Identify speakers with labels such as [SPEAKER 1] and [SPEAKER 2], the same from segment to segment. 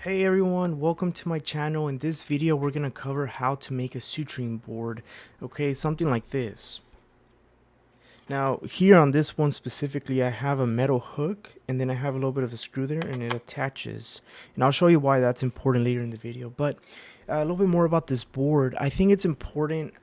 [SPEAKER 1] Hey everyone, welcome to my channel. In this video we're going to cover how to make a suturing board. Okay, something like this. Now here on this one specifically I have a metal hook and then I have a little bit of a screw there and it attaches. And I'll show you why that's important later in the video. But a little bit more about this board. I think it's important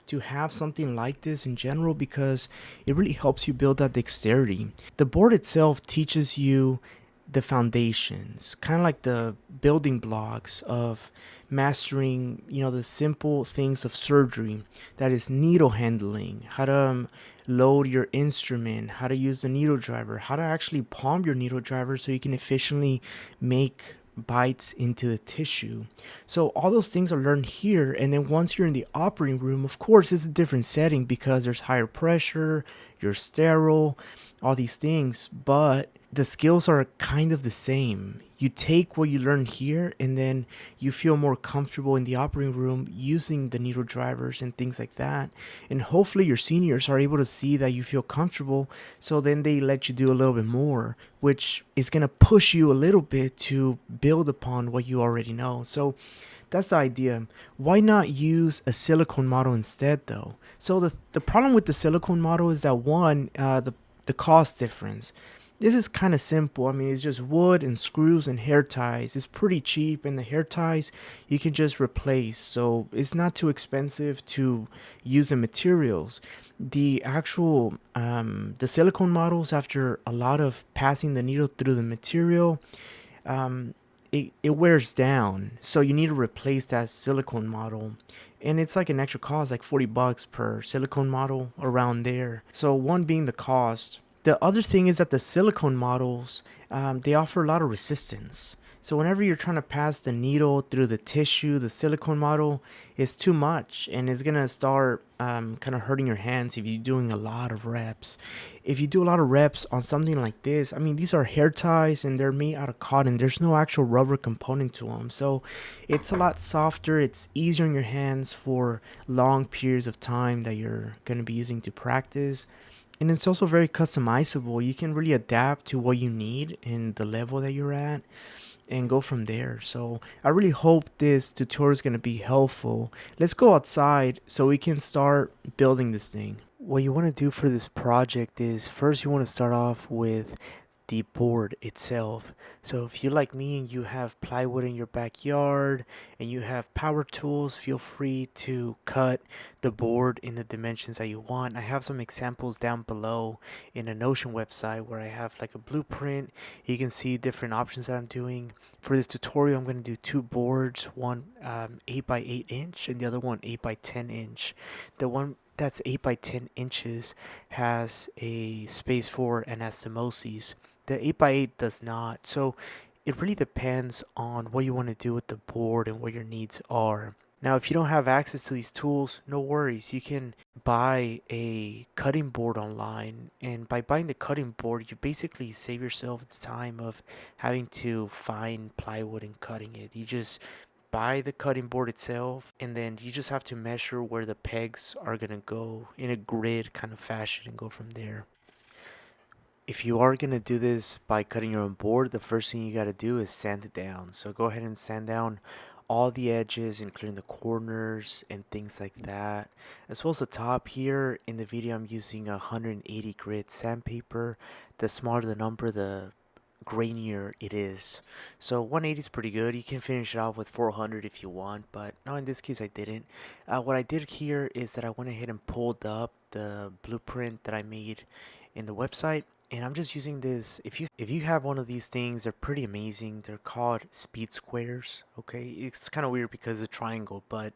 [SPEAKER 1] to have something like this in general because it really helps you build that dexterity. The board itself teaches you the foundations, kind of like the building blocks of mastering, the simple things of surgery. That is needle handling, how to load your instrument, how to use the needle driver, how to actually palm your needle driver so you can efficiently make bites into the tissue. So all those things are learned here, and then once you're in the operating room, of course it's a different setting because there's higher pressure, you're sterile, all these things, but the skills are kind of the same. You take what you learn here and then you feel more comfortable in the operating room using the needle drivers and things like that. And hopefully your seniors are able to see that you feel comfortable, so then they let you do a little bit more, which is going to push you a little bit to build upon what you already know. So that's the idea. Why not use a silicone model instead though? So the problem with the silicone model is that one, the cost difference. This is kind of simple. I mean, it's just wood and screws and hair ties. It's pretty cheap, and the hair ties you can just replace. So it's not too expensive to use the materials. The actual the silicone models, after a lot of passing the needle through the material, um, it wears down. So you need to replace that silicone model. And it's like an extra cost, like $40 per silicone model, around there. So one being the cost. The other thing is that the silicone models, they offer a lot of resistance. So whenever you're trying to pass the needle through the tissue, the silicone model is too much, and it's gonna start kind of hurting your hands if you're doing a lot of reps. If you do a lot of reps on something like this, I mean, these are hair ties and they're made out of cotton. There's no actual rubber component to them, so it's a lot softer. It's easier on your hands for long periods of time that you're gonna be using to practice. And it's also very customizable. You can really adapt to what you need and the level that you're at and go from there. So I really hope this tutorial is going to be helpful. Let's go outside so we can start building this thing. What you want to do for this project is, first you want to start off with the board itself. So if you, like me, and you have plywood in your backyard and you have power tools, feel free to cut the board in the dimensions that you want. I have some examples down below in a Notion website where I have like a blueprint. You can see different options that I'm doing. For this tutorial I'm going to do two boards, one 8 by 8 inch and the other one 8 by 10 inch. The one that's 8 by 10 inches has a space for anastomoses. The 8 by 8 does not. So it really depends on what you want to do with the board and what your needs are. Now, if you don't have access to these tools, no worries. You can buy a cutting board online, and by buying the cutting board, you basically save yourself the time of having to find plywood and cutting it. You just buy the cutting board itself, and then you just have to measure where the pegs are gonna go in a grid kind of fashion and go from there. If you are gonna do this by cutting your own board, the first thing you gotta do is sand it down. So go ahead and sand down all the edges, including the corners and things like that. As well as the top. Here in the video I'm using a 180 grit sandpaper. The smaller the number, the grainier it is. So 180 is pretty good. You can finish it off with 400 if you want, but no, in this case I didn't. What I did here is that I went ahead and pulled up the blueprint that I made in the website, and I'm just using this. If you have one of these things, they're pretty amazing. They're called speed squares. Okay, it's kind of weird because it's a triangle, but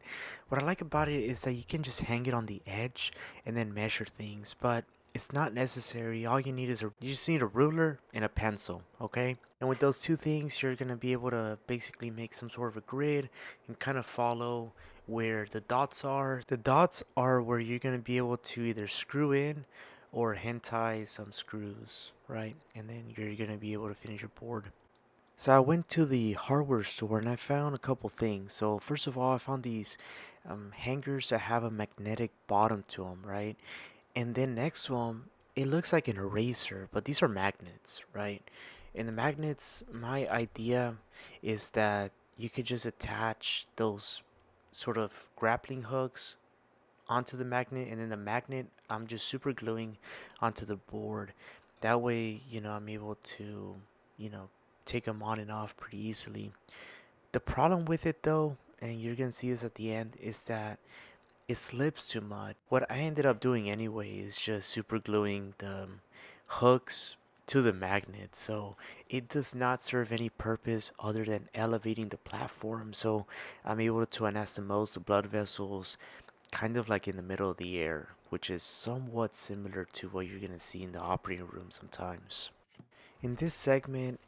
[SPEAKER 1] what I like about it is that you can just hang it on the edge and then measure things. But it's not necessary. All you need is you just need a ruler and a pencil. Okay, and with those two things, you're gonna be able to basically make some sort of a grid and kind of follow where the dots are. The dots are where you're gonna be able to either screw in or hand tie some screws, right? And then you're gonna be able to finish your board. So I went to the hardware store and I found a couple things. So first of all, I found these hangers that have a magnetic bottom to them, right? And then next to them, it looks like an eraser, but these are magnets, right? In the magnets, my idea is that you could just attach those sort of grappling hooks onto the magnet, and then the magnet I'm just super gluing onto the board. That way, I'm able to, you know, take them on and off pretty easily. The problem with it though, and you're gonna see this at the end, is that it slips too much. What I ended up doing anyway is just super gluing the hooks to the magnet, so it does not serve any purpose other than elevating the platform. So I'm able to anastomose the blood vessels kind of like in the middle of the air, which is somewhat similar to what you're gonna see in the operating room sometimes. In this segment,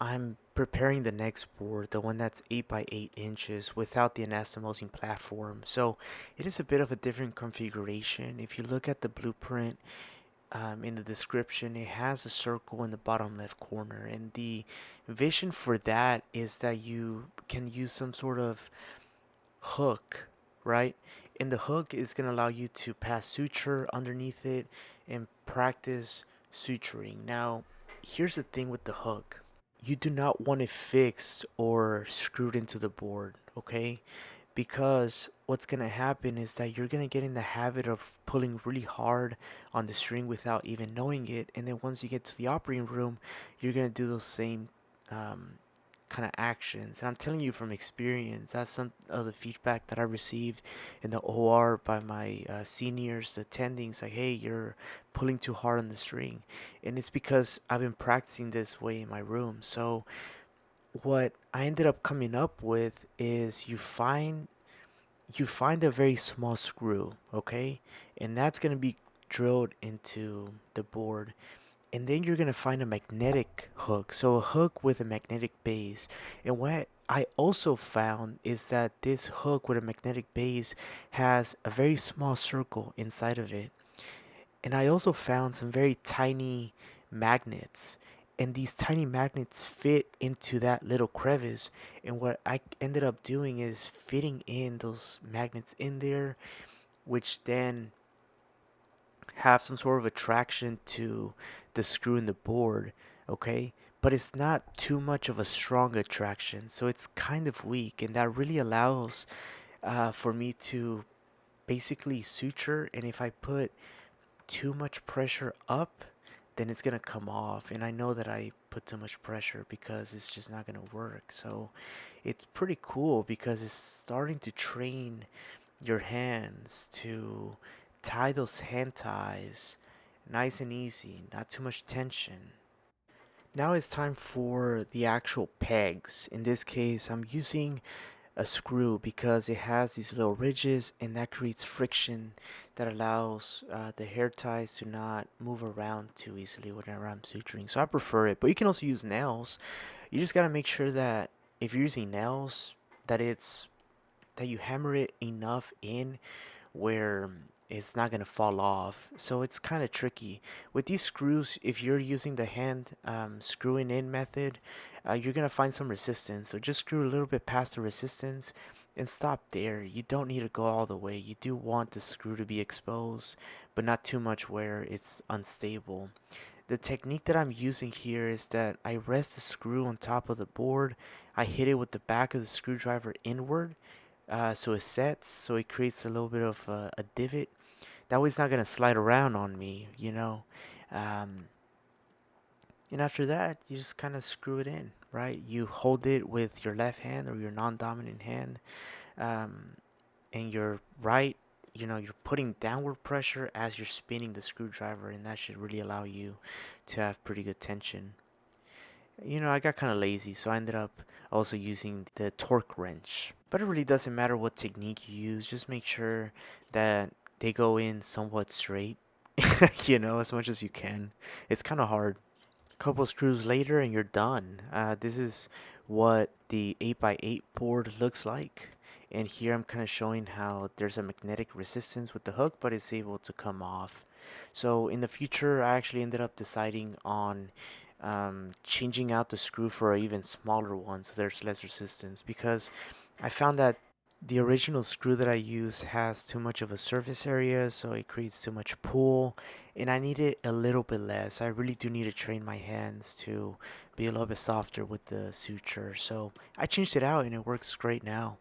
[SPEAKER 1] I'm preparing the next board, the one that's 8 by 8 inches without the anastomosing platform. So it is a bit of a different configuration. If you look at the blueprint in the description, it has a circle in the bottom left corner. And the vision for that is that you can use some sort of hook, right? And the hook is going to allow you to pass suture underneath it and practice suturing. Now, here's the thing with the hook. You do not want it fixed or screwed into the board, okay? Because what's going to happen is that you're going to get in the habit of pulling really hard on the string without even knowing it. And then once you get to the operating room, you're going to do those same um, kind of actions. And I'm telling you from experience, that's some of the feedback that I received in the OR by my seniors, the attendings, like, hey, you're pulling too hard on the string. And it's because I've been practicing this way in my room. So what I ended up coming up with is you find a very small screw, okay? And that's going to be drilled into the board. And then you're going to find a magnetic hook. So a hook with a magnetic base. And what I also found is that this hook with a magnetic base has a very small circle inside of it. And I also found some very tiny magnets. And these tiny magnets fit into that little crevice. And what I ended up doing is fitting in those magnets in there, which then have some sort of attraction to the screw in the board, okay? But it's not too much of a strong attraction, so it's kind of weak, and that really allows for me to basically suture. And if I put too much pressure up, then it's gonna come off. And I know that I put too much pressure because it's just not gonna work. So it's pretty cool because it's starting to train your hands to tie those hand ties nice and easy, not too much tension. Now it's time for the actual pegs. In this case, I'm using a screw because it has these little ridges and that creates friction that allows the hair ties to not move around too easily whenever I'm suturing. So I prefer it, but you can also use nails. You just gotta make sure that if you're using nails, that you hammer it enough in where it's not going to fall off. So it's kind of tricky. With these screws, if you're using the hand screwing in method, you're going to find some resistance. So just screw a little bit past the resistance and stop there. You don't need to go all the way. You do want the screw to be exposed, but not too much where it's unstable. The technique that I'm using here is that I rest the screw on top of the board. I hit it with the back of the screwdriver inward, so it sets, so it creates a little bit of a divot. That way it's not going to slide around on me. Um, and after that, you just kind of screw it in, right? You hold it with your left hand or your non-dominant hand, um, and your right, you're putting downward pressure as you're spinning the screwdriver, and that should really allow you to have pretty good tension. I got kind of lazy, so I ended up also using the torque wrench. But it really doesn't matter what technique you use, just make sure that they go in somewhat straight, as much as you can. It's kind of hard. A couple screws later and you're done. This is what the 8 by 8 board looks like. And here I'm kind of showing how there's a magnetic resistance with the hook, but it's able to come off. So in the future, I actually ended up deciding on changing out the screw for an even smaller one so there's less resistance, because I found that The original screw that I use has too much of a surface area, so it creates too much pull, and I need it a little bit less. I really do need to train my hands to be a little bit softer with the suture, so I changed it out and it works great now.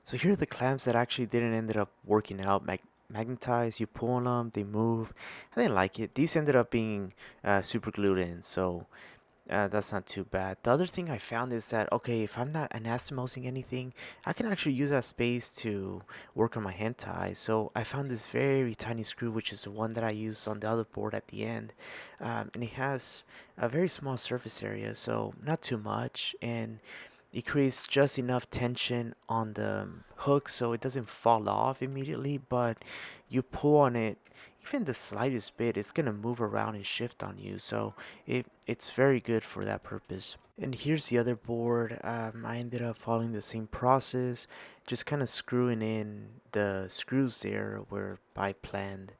[SPEAKER 1] So here are the clamps that actually didn't ended up working out. Magnetized, you pull on them, they move. I didn't like it. These ended up being super glued in, so that's not too bad. The other thing I found is that, okay, if I'm not anastomosing anything, I can actually use that space to work on my hand ties. So I found this very tiny screw, which is the one that I use on the other board at the end. And it has a very small surface area, so not too much. And it creates just enough tension on the hook so it doesn't fall off immediately, but you pull on it even the slightest bit, it's gonna move around and shift on you. So it's very good for that purpose. And here's the other board. I ended up following the same process, just kind of screwing in the screws there where I planned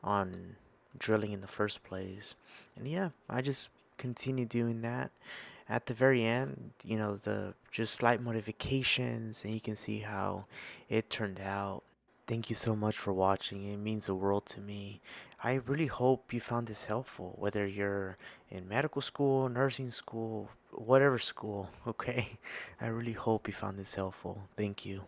[SPEAKER 1] on drilling in the first place. And yeah, I just continue doing that. At the very end, the just slight modifications, and you can see how it turned out. Thank you so much for watching. It means the world to me. I really hope you found this helpful, whether you're in medical school, nursing school, whatever school, okay? I really hope you found this helpful. Thank you.